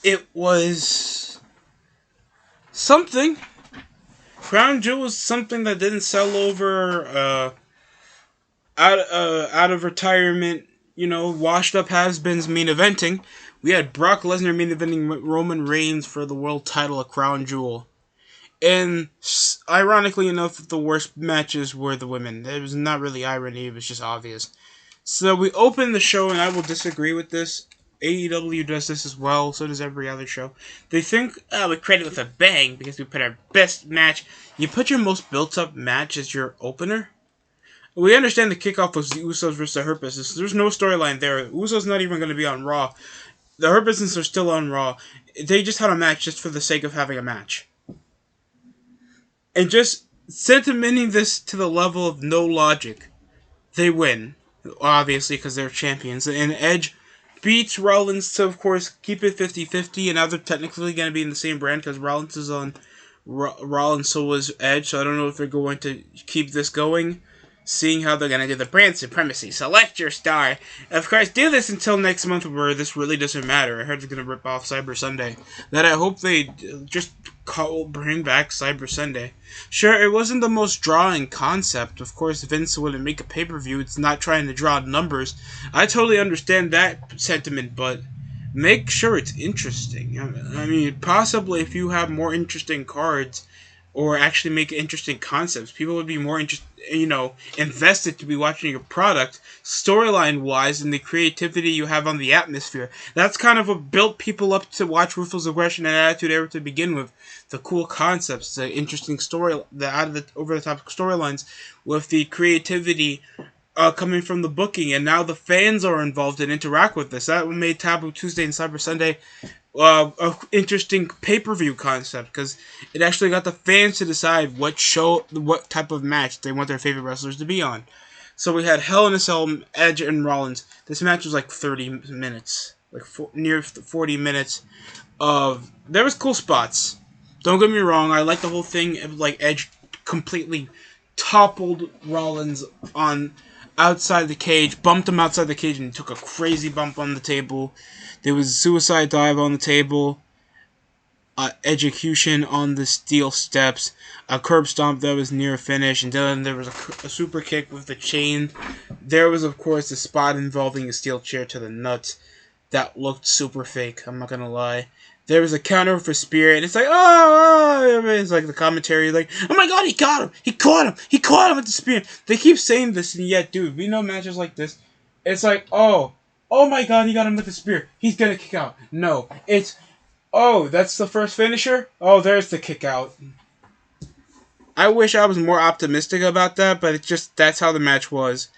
It was something. Crown Jewel was something that didn't sell over out of retirement. You know, washed up has-beens main eventing. We had Brock Lesnar main eventing Roman Reigns for the world title of Crown Jewel. And ironically enough, the worst matches were the women. It was not really irony, it was just obvious. So we open the show, and I will disagree with this. AEW does this as well, so does every other show. They think, we created with a bang because we put our best match. You put your most built-up match as your opener? We understand the kickoff was the Usos versus the Hurt Business. There's no storyline there. Usos not even going to be on Raw. The Hurt Business are still on Raw. They just had a match just for the sake of having a match. And just sentimenting this to the level of no logic. They win, obviously, because they're champions. And Edge beats Rollins to, of course, keep it 50-50. And now they're technically going to be in the same brand because Rollins is on Raw and so was Edge. So I don't know if they're going to keep this going. Seeing how they're going to do the brand supremacy. Select your star. Of course, do this until next month where this really doesn't matter. I heard they're going to rip off Cyber Sunday. That I hope they just bring back Cyber Sunday. Sure, it wasn't the most drawing concept. Of course, Vince wouldn't make a pay-per-view. It's not trying to draw numbers. I totally understand that sentiment, but make sure it's interesting. I mean, possibly if you have more interesting cards or actually make interesting concepts, people would be more invested to be watching your product, storyline-wise, and the creativity you have on the atmosphere. That's kind of what built people up to watch Ruthless Aggression and Attitude Era to begin with. The cool concepts, the interesting story, the over-the-top storylines, with the creativity coming from the booking, and now the fans are involved and interact with this. That made Taboo Tuesday and Cyber Sunday an interesting pay-per-view concept, because it actually got the fans to decide what type of match they want their favorite wrestlers to be on. So we had Hell in a Cell, Edge and Rollins. This match was like 30 minutes, near 40 minutes there was cool spots. Don't get me wrong, I like the whole thing of Edge completely toppled Rollins on outside the cage, bumped him outside the cage, and took a crazy bump on the table. There was a suicide dive on the table, execution on the steel steps, a curb stomp that was near finish, and then there was a super kick with the chain. There was, of course, a spot involving a steel chair to the nuts that looked super fake, I'm not gonna lie. There was a counter for Spear, and it's like, it's like the commentary, like, oh my god, he got him! He caught him with the Spear! They keep saying this, and yet, dude, we know matches like this, it's like, oh my god, he got him with the Spear, he's gonna kick out. No, it's, that's the first finisher? Oh, there's the kick out. I wish I was more optimistic about that, but it's just, that's how the match was.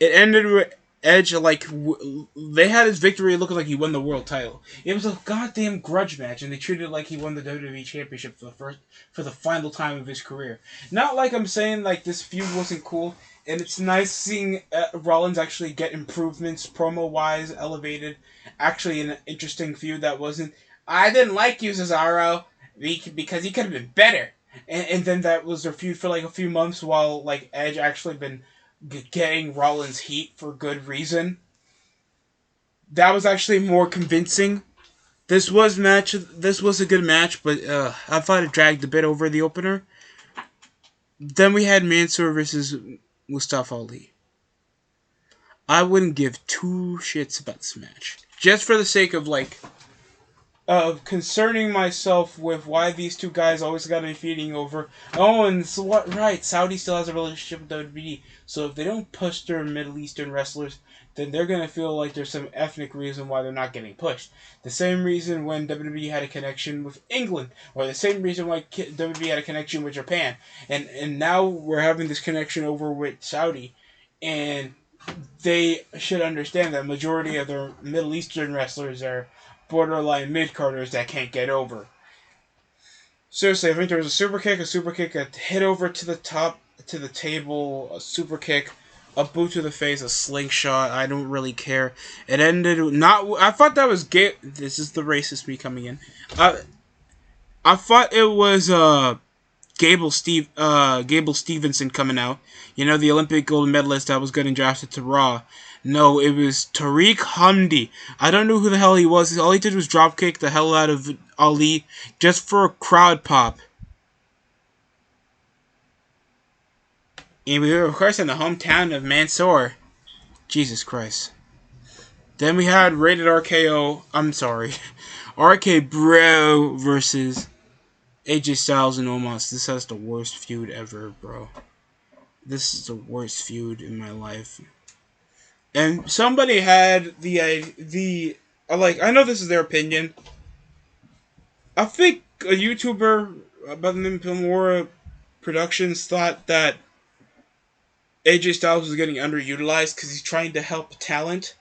It ended with Edge, they had his victory looking like he won the world title. It was a goddamn grudge match, and they treated it like he won the WWE Championship for the final time of his career. Not like I'm saying, this feud wasn't cool, and it's nice seeing Rollins actually get improvements, promo-wise, elevated. Actually, an interesting feud that wasn't, I didn't like you, Cesaro, because he could have been better. And then that was their feud for a few months while Edge actually been getting Rollins heat for good reason. That was actually more convincing. This was a good match, but I thought it dragged a bit over the opener. Then we had Mansoor versus Mustafa Ali. I wouldn't give two shits about this match. Just for the sake of concerning myself with why these two guys always gotta be feeding over. And so what? Right, Saudi still has a relationship with WWE, so if they don't push their Middle Eastern wrestlers, then they're gonna feel like there's some ethnic reason why they're not getting pushed. The same reason when WWE had a connection with England, or the same reason why WWE had a connection with Japan, and now we're having this connection over with Saudi, and they should understand that majority of their Middle Eastern wrestlers are borderline mid-carders that can't get over. Seriously, I think there was a super kick, a hit over to the top, to the table, a super kick, a boot to the face, a slingshot. I don't really care. It ended I thought that was gay. This is the racist me coming in. I thought it was Gable Stevenson coming out. You know, the Olympic gold medalist that was getting drafted to Raw. No, it was Tariq Hamdi. I don't know who the hell he was. All he did was dropkick the hell out of Ali just for a crowd pop. And we were, of course, in the hometown of Mansoor. Jesus Christ. Then we had Rated RKO. I'm sorry. RK Bro versus AJ Styles and Omos. This has the worst feud ever, bro. This is the worst feud in my life. And somebody had the like, I know this is their opinion. I think a YouTuber by the name of Pilmora Productions thought that AJ Styles was getting underutilized because he's trying to help talent.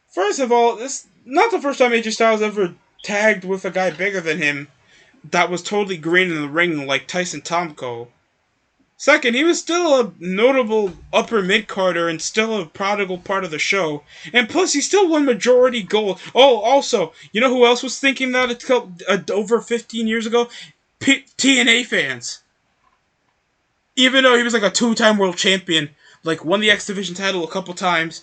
First of all, this not the first time AJ Styles ever tagged with a guy bigger than him that was totally green in the ring like Tyson Tomko. Second, he was still a notable upper mid-carder and still a prodigal part of the show. And plus, he still won majority gold. Oh, also, you know who else was thinking that over 15 years ago? TNA fans. Even though he was like a two-time world champion, like won the X Division title a couple times,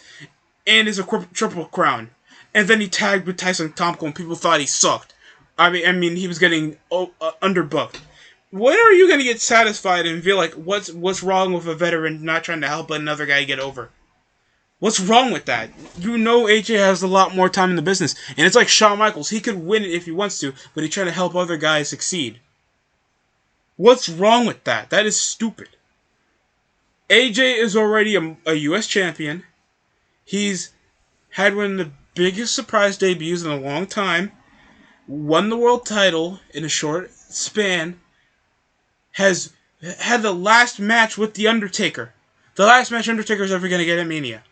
and is a triple crown. And then he tagged with Tyson Tomko and people thought he sucked. I mean, he was getting underbooked. When are you going to get satisfied and feel like what's wrong with a veteran not trying to help another guy get over? What's wrong with that? You know AJ has a lot more time in the business. And it's like Shawn Michaels. He could win it if he wants to, but he's trying to help other guys succeed. What's wrong with that? That is stupid. AJ is already a US champion. He's had one of the biggest surprise debuts in a long time. Won the world title in a short span. Has had the last match with The Undertaker. The last match Undertaker's ever going to get at Mania.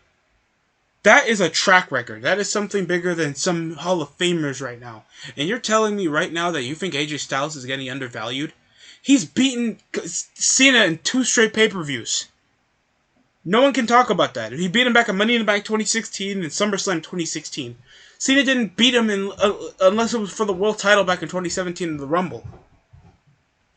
That is a track record. That is something bigger than some Hall of Famers right now. And you're telling me right now that you think AJ Styles is getting undervalued? He's beaten Cena in 2 straight pay-per-views. No one can talk about that. He beat him back at Money in the Bank 2016 and SummerSlam 2016. Cena didn't beat him unless it was for the world title back in 2017 in the Rumble.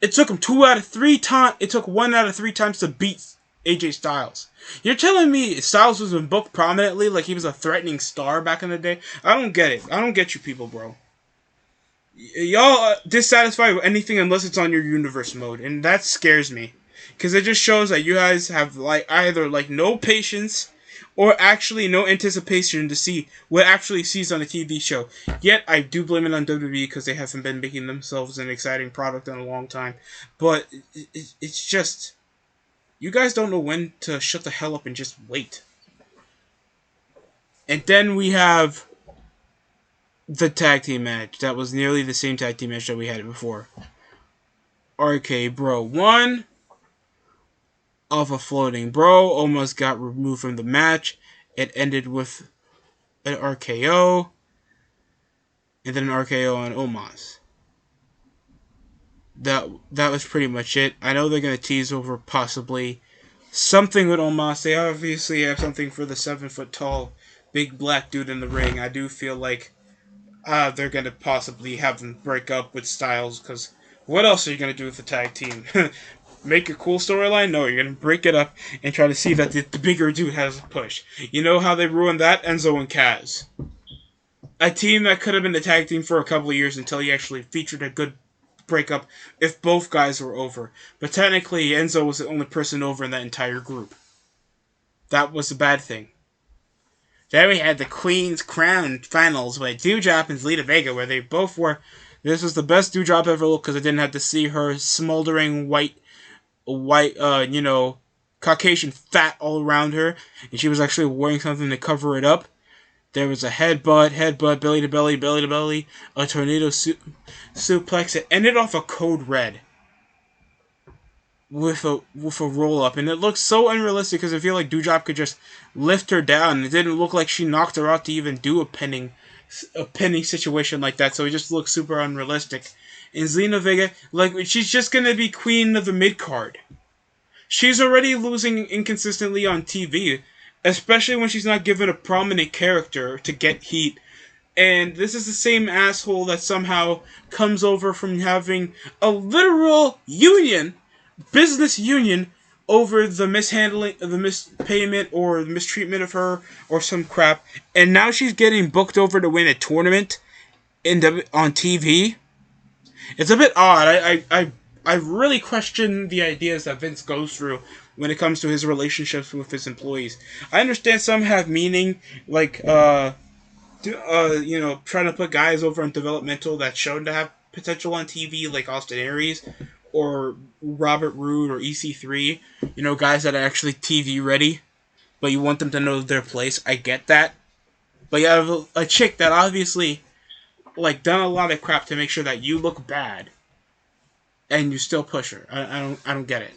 It took him 2 out of 3 times. It took 1 out of 3 times to beat AJ Styles. You're telling me Styles was booked prominently like he was a threatening star back in the day? I don't get it. I don't get you people, bro. Y'all dissatisfied with anything unless it's on your universe mode, and that scares me. Because it just shows that you guys have like either like no patience or actually no anticipation to see what actually sees on a TV show. Yet, I do blame it on WWE because they haven't been making themselves an exciting product in a long time. But it's just, you guys don't know when to shut the hell up and just wait. And then we have the tag team match. That was nearly the same tag team match that we had before. RK Bro won off a floating bro, almost got removed from the match. It ended with an RKO, and then an RKO on Omos. That was pretty much it. I know they're going to tease over possibly something with Omos. They obviously have something for the 7-foot-tall big black dude in the ring. I do feel like they're going to possibly have them break up with Styles, because what else are you going to do with the tag team? Make a cool storyline? No, you're going to break it up and try to see that the bigger dude has a push. You know how they ruined that? Enzo and Kaz. A team that could have been the tag team for a couple of years until he actually featured a good breakup if both guys were over. But technically, Enzo was the only person over in that entire group. That was a bad thing. Then we had the Queen's Crown finals with Doudrop and Zelina Vega, where they both were. This was the best Doudrop ever looked because I didn't have to see her smoldering white, Caucasian fat all around her, and she was actually wearing something to cover it up. There was a headbutt, belly to belly, a tornado suplex. It ended off a code red with a roll up, and it looked so unrealistic because I feel like Doudrop could just lift her down. It didn't look like she knocked her out to even do a pinning situation like that, so it just looked super unrealistic. And Zelina Vega, like, she's just gonna be queen of the mid card. She's already losing inconsistently on TV, especially when she's not given a prominent character to get heat And this is the same asshole that somehow comes over from having a literal union, business union, over the mishandling, the mispayment, or the mistreatment of her, or some crap. And now she's getting booked over to win a tournament on TV. It's a bit odd. I really question the ideas that Vince goes through when it comes to his relationships with his employees. I understand some have meaning, like trying to put guys over on developmental that's shown to have potential on TV, like Austin Aries or Robert Roode or EC3. Guys that are actually TV ready, but you want them to know their place. I get that, but you have a chick that obviously done a lot of crap to make sure that you look bad, and you still push her. I don't get it.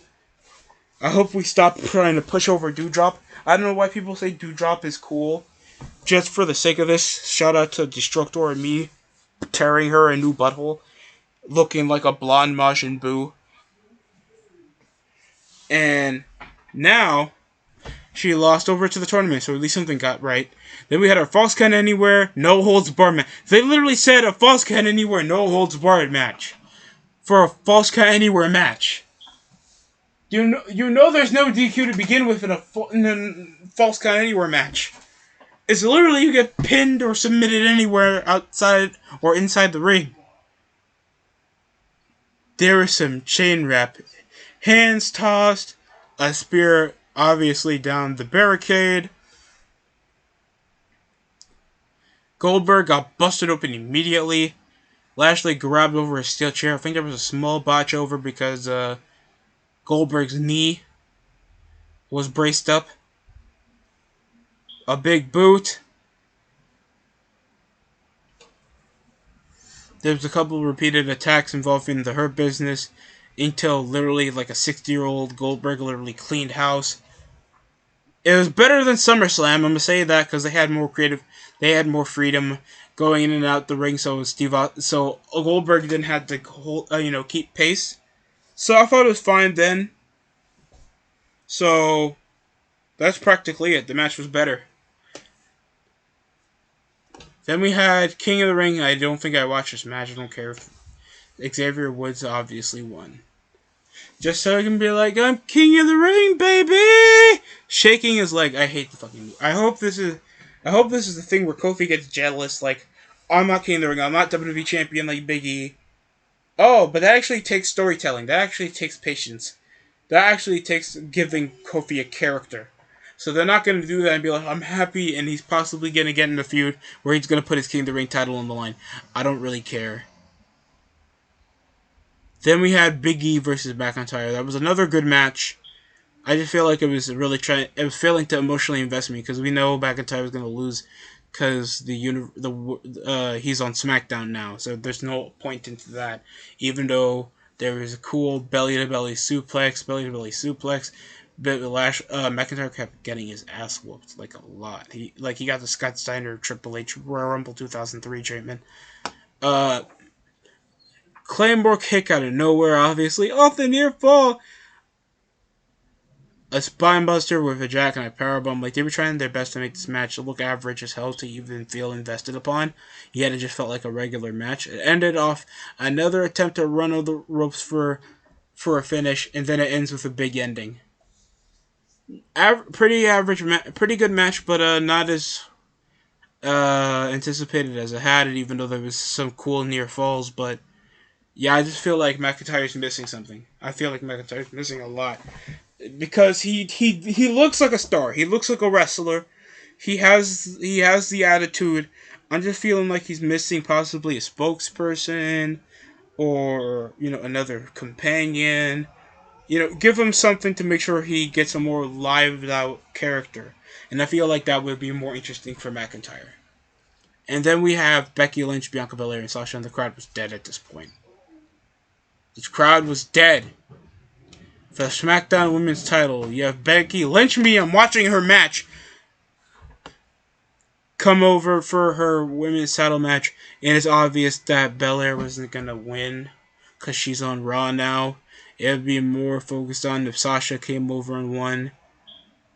I hope we stop trying to push over Doudrop. I don't know why people say Doudrop is cool. Just for the sake of this, shout out to Destructor and me tearing her a new butthole, looking like a blonde Majin Buu. And now she lost over to the tournament, so at least something got right. Then we had our False Count Anywhere, no holds barred match. They literally said a False Count Anywhere, no holds barred match for a False Count Anywhere match. You know there's no DQ to begin with in a False Count Anywhere match. It's literally you get pinned or submitted anywhere outside or inside the ring. There was some chain wrap. Hands tossed. A spear obviously down the barricade. Goldberg got busted open immediately. Lashley grabbed over a steel chair. I think there was a small botch over because Goldberg's knee was braced up. A big boot. There was a couple of repeated attacks involving the Hurt Business until literally like a 60-year-old Goldberg literally cleaned house. It was better than SummerSlam. I'm going to say that because they had more freedom going in and out the ring. So Goldberg didn't have to keep pace. So I thought it was fine then. So that's practically it. The match was better. Then we had King of the Ring. I don't think I watched this match. I don't care if Xavier Woods obviously won. Just so I can be like, I'm King of the Ring, baby! Shaking his leg. I hate the fucking move. I hope this is the thing where Kofi gets jealous, like, I'm not King of the Ring, I'm not WWE Champion like Big E. Oh, but that actually takes storytelling. That actually takes patience. That actually takes giving Kofi a character. So they're not going to do that and be like, I'm happy, and he's possibly going to get in a feud where he's going to put his King of the Ring title on the line. I don't really care. Then we had Big E versus McIntyre. That was another good match. I just feel like it was failing to emotionally invest me because we know McIntyre was going to lose because he's on SmackDown now. So there's no point into that. Even though there was a cool belly-to-belly suplex, McIntyre kept getting his ass whooped like a lot. He got the Scott Steiner Triple H Royal Rumble 2003 treatment. Claymore kick out of nowhere, obviously off the near fall. A spinebuster with a jackknife powerbomb. Like they were trying their best to make this match look average as hell to even feel invested upon. Yet it just felt like a regular match. It ended off another attempt to run over the ropes for a finish, and then it ends with a big ending. Pretty average, pretty good match, but not as anticipated as it had it. Even though there was some cool near falls, but yeah, I just feel like McIntyre's missing something. I feel like McIntyre's missing a lot because he looks like a star. He looks like a wrestler. He has the attitude. I'm just feeling like he's missing possibly a spokesperson or another companion. Give him something to make sure he gets a more lived out character. And I feel like that would be more interesting for McIntyre. And then we have Becky Lynch, Bianca Belair, and Sasha, and the crowd was dead at this point. The crowd was dead. For the SmackDown Women's title, you have Becky Lynch, I'm watching her match, come over for her women's title match, and it's obvious that Belair wasn't going to win because she's on Raw now. It would be more focused on if Sasha came over and won.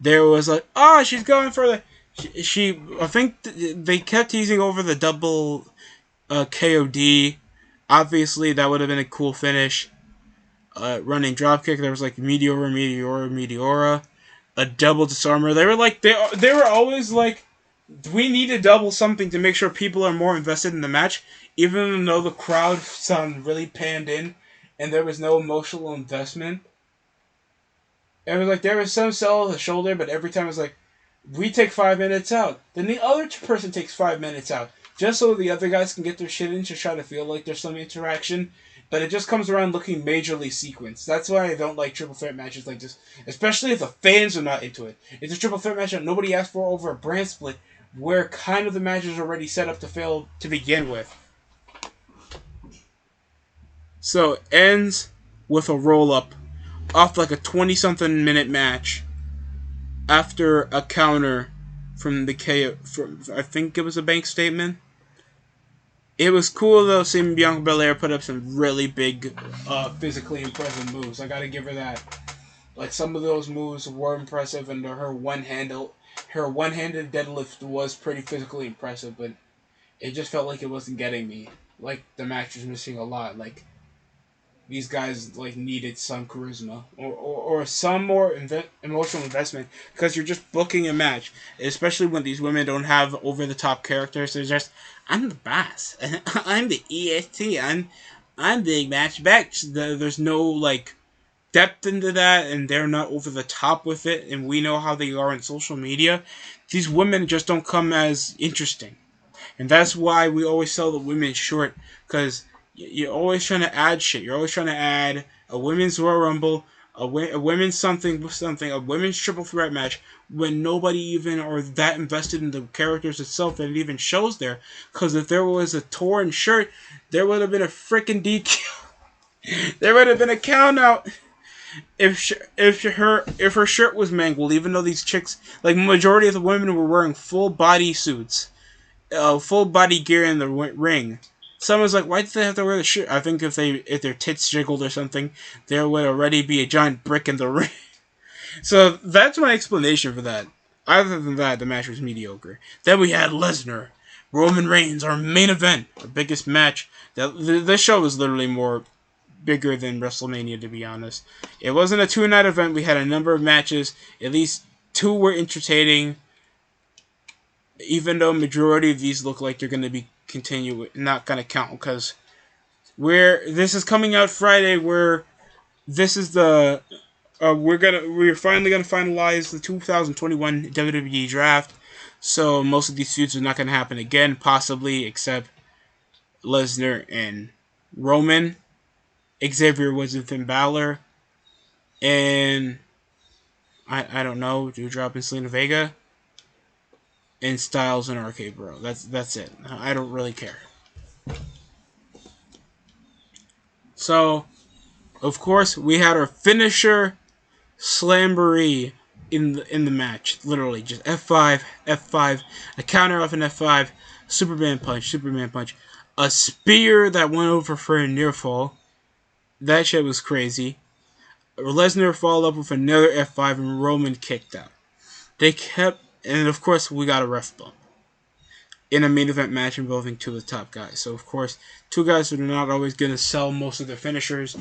There was like, she's going for I think they kept teasing over the double KOD. Obviously, that would have been a cool finish. Running dropkick. There was like Meteora, Meteora, Meteora, a double disarmer. They were like they were always like, we need to double something to make sure people are more invested in the match, even though the crowd sounded really panned in, and there was no emotional investment. It was like there was some sell of the shoulder, but every time it was like, we take 5 minutes out, then the other person takes 5 minutes out, just so the other guys can get their shit in to try to feel like there's some interaction. But it just comes around looking majorly sequenced. That's why I don't like triple threat matches like this, especially if the fans are not into it. It's a triple threat match that nobody asked for over a brand split, where kind of the match is already set up to fail to begin with. So it ends with a roll up off like a 20 something minute match after a counter from the K. From, I think it was a bank statement. It was cool though seeing Bianca Belair put up some really big, physically impressive moves. I gotta give her that. Like some of those moves were impressive, and her one-handed deadlift was pretty physically impressive. But it just felt like it wasn't getting me. Like the match was missing a lot. Like these guys like needed some charisma or some more emotional investment, because you're just booking a match, especially when these women don't have over the top characters. They're just, I'm the boss. I'm the EST. I'm big match back. There's no like depth into that, and they're not over the top with it. And we know how they are on social media. These women just don't come as interesting. And that's why we always sell the women short, because you're always trying to add shit. You're always trying to add a women's Royal Rumble, a women's something with something, a women's triple threat match, when nobody even are that invested in the characters itself that it even shows there. Because if there was a torn shirt, there would have been a freaking DQ. There would have been a count out. If her shirt was mangled, even though these chicks, like majority of the women were wearing full body suits, full body gear in the ring. Someone's like, why do they have to wear the shirt? I think if their tits jiggled or something, there would already be a giant brick in the ring. So that's my explanation for that. Other than that, the match was mediocre. Then we had Lesnar, Roman Reigns, our main event, our biggest match. This show was literally more bigger than WrestleMania, to be honest. It wasn't a 2-night event. We had a number of matches. At least 2 were entertaining, even though majority of these look like they're going to be not going to count, because this is coming out Friday, where this is the we're finally gonna finalize the 2021 WWE draft. So most of these feuds are not gonna happen again, possibly, except Lesnar and Roman, Xavier Woods and Finn Balor, and I don't know, Doudrop and Selena Vega, and Styles and RK Bro. That's it. I don't really care. So, of course, we had our finisher, Slamboree, in the match. Literally, just F5, F5, a counter off an F5, Superman punch, a spear that went over for a near fall. That shit was crazy. Lesnar followed up with another F5, and Roman kicked out. They kept, and of course, we got a ref bump in a main event match involving 2 of the top guys. So, of course, 2 guys that are not always going to sell most of their finishers,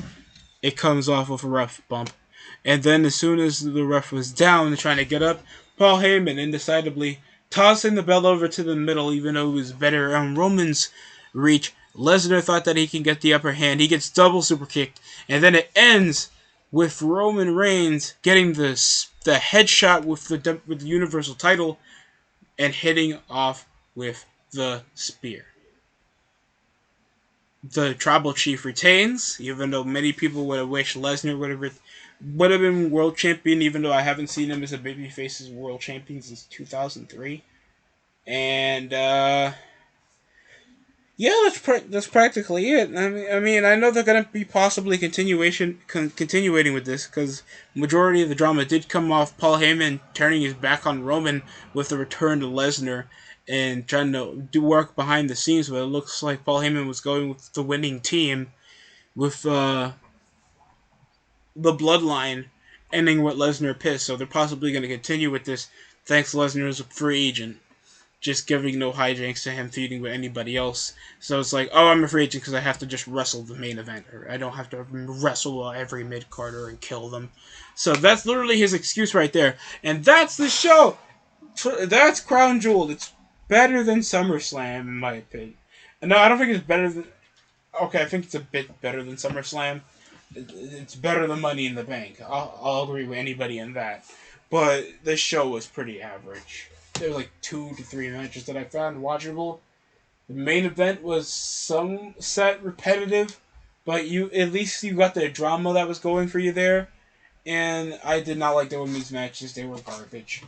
it comes off with a ref bump. And then as soon as the ref was down and trying to get up, Paul Heyman indecidably tossing the bell over to the middle, even though it was better on Roman's reach. Lesnar thought that he can get the upper hand. He gets double super kicked. And then it ends with Roman Reigns getting the headshot with the Universal title and hitting off with the spear. The tribal chief retains, even though many people would have wished Lesnar would have been world champion, even though I haven't seen him as a babyface as world champion since 2003. And yeah, that's practically it. I know they're gonna be possibly continuing with this, because majority of the drama did come off Paul Heyman turning his back on Roman with the return to Lesnar and trying to do work behind the scenes, but it looks like Paul Heyman was going with the winning team, with the bloodline ending with Lesnar pissed. So they're possibly going to continue with this Thanks Lesnar is a free agent, just giving no hijinks to him feuding with anybody else. So it's like, oh, I'm a free agent because I have to just wrestle the main event, or I don't have to wrestle every mid carder and kill them. So that's literally his excuse right there, and that's the show. That's Crown Jewel. It's better than SummerSlam in my opinion. No, I don't think it's better than. Okay, I think it's a bit better than SummerSlam. It's better than Money in the Bank. I'll agree with anybody in that. But this show was pretty average. There were like 2 to 3 matches that I found watchable. The main event was some set repetitive, but you at least you got the drama that was going for you there. And I did not like the women's matches; they were garbage.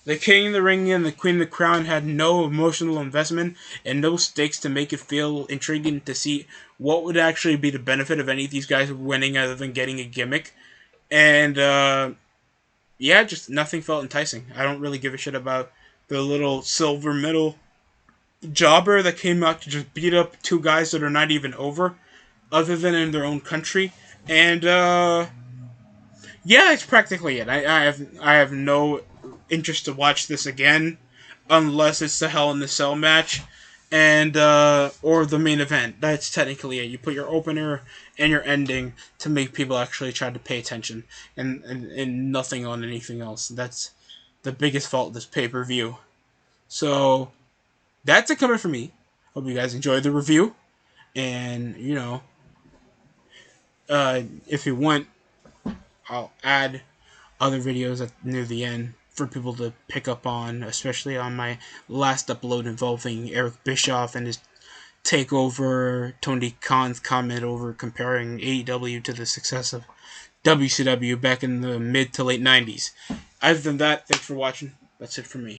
The King of the Ring and the Queen of the Crown had no emotional investment and no stakes to make it feel intriguing to see what would actually be the benefit of any of these guys winning other than getting a gimmick. And yeah, just nothing felt enticing. I don't really give a shit about the little silver medal jobber that came out to just beat up 2 guys that are not even over, other than in their own country. And yeah, that's practically it. I have no interest to watch this again, unless it's the Hell in the Cell match, and or the main event. That's technically it. You put your opener and your ending to make people actually try to pay attention, and nothing on anything else. That's the biggest fault of this pay-per-view. So that's it coming for me. Hope you guys enjoyed the review, and if you want, I'll add other videos near the end for people to pick up on, especially on my last upload involving Eric Bischoff and his takeover, Tony Khan's comment over comparing AEW to the success of WCW back in the mid to late 90s. Other than that, thanks for watching. That's it for me.